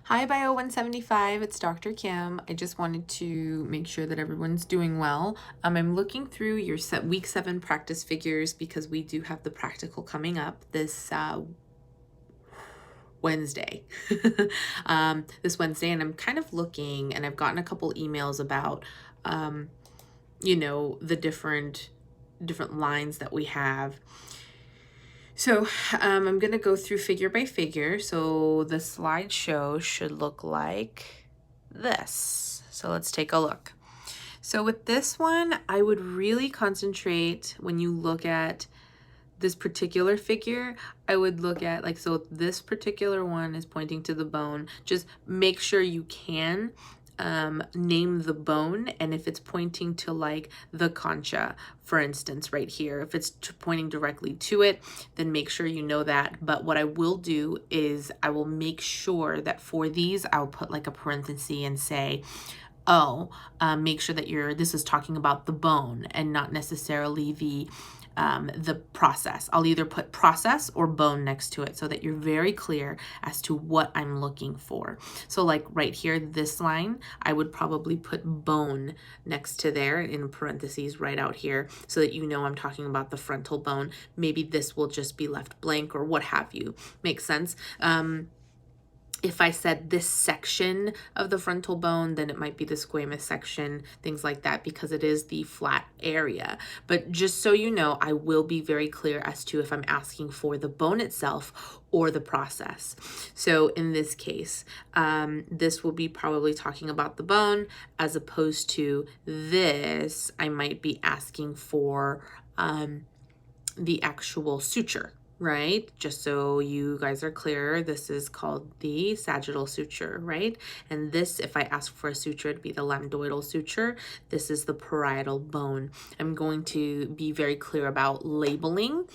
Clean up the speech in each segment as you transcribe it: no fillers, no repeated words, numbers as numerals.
Hi, Bio 175. It's Dr. Kim. I just wanted to make sure that everyone's doing well. I'm looking through your week 7 practice figures because we do have the practical coming up this Wednesday. This Wednesday, and I'm kind of looking, and I've gotten a couple emails about, the different lines that we have. So I'm going to go through figure by figure. So the slideshow should look like this. So let's take a look. So with this one, I would really concentrate when you look at this particular figure. I would look at so this particular one is pointing to the bone. Just make sure you can name the bone, and if it's pointing to the concha, for instance, right here, if it's pointing directly to it, then make sure you know that. But what I will do is I will make sure that for these I'll put a parenthesis and say, make sure that this is talking about the bone and not necessarily the process. I'll either put process or bone next to it so that you're very clear as to what I'm looking for. So right here, this line, I would probably put bone next to there in parentheses right out here so that you know I'm talking about the frontal bone. Maybe this will just be left blank or what have you. Makes sense? If I said this section of the frontal bone, then it might be the squamous section, things like that, because it is the flat area. But just so you know, I will be very clear as to if I'm asking for the bone itself or the process. So in this case, this will be probably talking about the bone, as opposed to this, I might be asking for the actual suture, right? Just so you guys are clear, this is called the sagittal suture, right? And this, if I ask for a suture, it'd be the lambdoidal suture. This is the parietal bone. I'm going to be very clear about labeling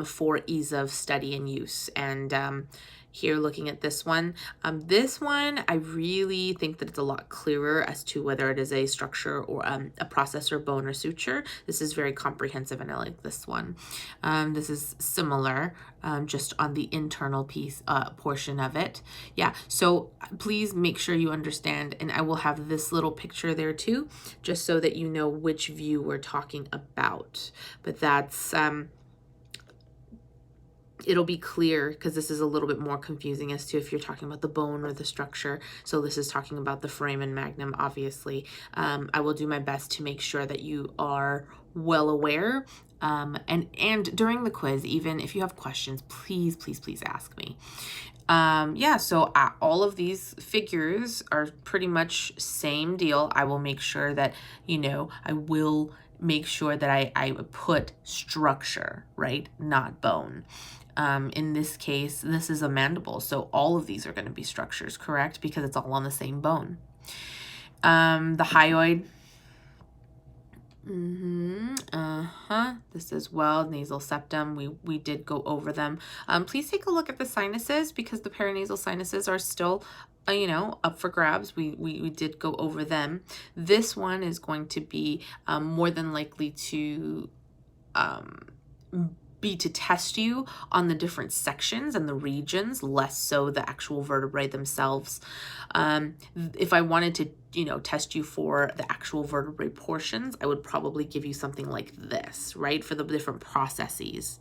for ease of study and use. And here, looking at this one, I really think that it's a lot clearer as to whether it is a structure or a process or bone or suture. This is very comprehensive, and I like this one. This is similar, just on the internal piece portion of it. Yeah, so please make sure you understand, and I will have this little picture there too, just so that you know which view we're talking about. But that's it'll be clear because this is a little bit more confusing as to if you're talking about the bone or the structure. So this is talking about the foramen magnum, obviously. I will do my best to make sure that you are well aware. And during the quiz, even if you have questions, please ask me. So all of these figures are pretty much same deal. I will make sure that, I will make sure that I put structure, right? Not bone. In this case, this is a mandible. So all of these are going to be structures, correct? Because it's all on the same bone. The hyoid. This as well, nasal septum. We did go over them. Please take a look at the sinuses because the paranasal sinuses are still up for grabs. We did go over them. This one is going to be more than likely to be to test you on the different sections and the regions, less so the actual vertebrae themselves. If I wanted to test you for the actual vertebrae portions, I would probably give you something like this, right, for the different processes.